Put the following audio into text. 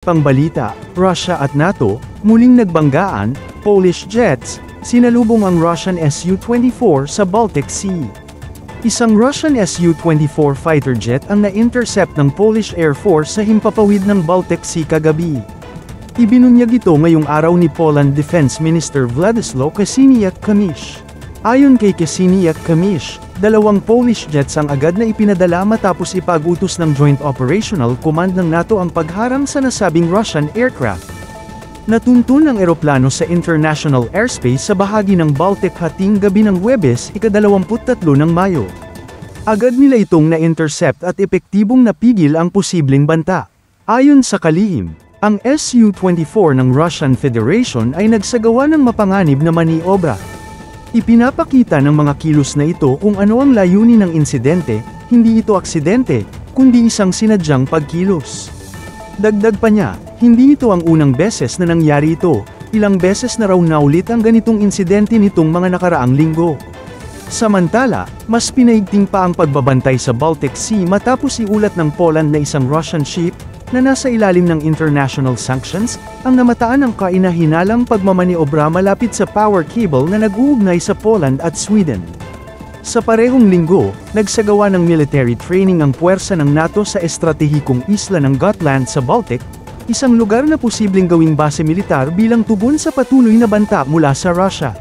Pangbalita, Russia at NATO, muling nagbanggaan, Polish jets, sinalubong ang Russian Su-24 sa Baltic Sea. Isang Russian Su-24 fighter jet ang na-intercept ng Polish Air Force sa himpapawid ng Baltic Sea kagabi. Ibinunyag ito ngayong araw ni Poland Defense Minister Władysław Kosiniak-Kamysz. Ayon kay Kosiniak-Kamysz, dalawang Polish jets ang agad na ipinadala matapos ipag-utos ng Joint Operational Command ng NATO ang pagharang sa nasabing Russian aircraft. Natuntun ang eroplano sa international airspace sa bahagi ng Baltic hating gabi ng Huwebes, ika-23 ng Mayo. Agad nila itong na-intercept at epektibong napigil ang posibleng banta. Ayon sa kalihim, ang Su-24 ng Russian Federation ay nagsagawa ng mapanganib na maniobra. Ipinapakita ng mga kilos na ito kung ano ang layunin ng insidente, hindi ito aksidente, kundi isang sinadyang pagkilos. Dagdag pa niya, hindi ito ang unang beses na nangyari ito, ilang beses na raw naulit ang ganitong insidente nitong mga nakaraang linggo. Samantala, mas pinaigting pa ang pagbabantay sa Baltic Sea matapos iulat ng Poland na isang Russian ship, na nasa ilalim ng international sanctions, ang namataan ng kainahinalang pagmamaniobra malapit sa power cable na nag-uugnay sa Poland at Sweden. Sa parehong linggo, nagsagawa ng military training ang puwersa ng NATO sa estratehikong isla ng Gotland sa Baltic, isang lugar na posibleng gawing base militar bilang tugon sa patuloy na banta mula sa Russia.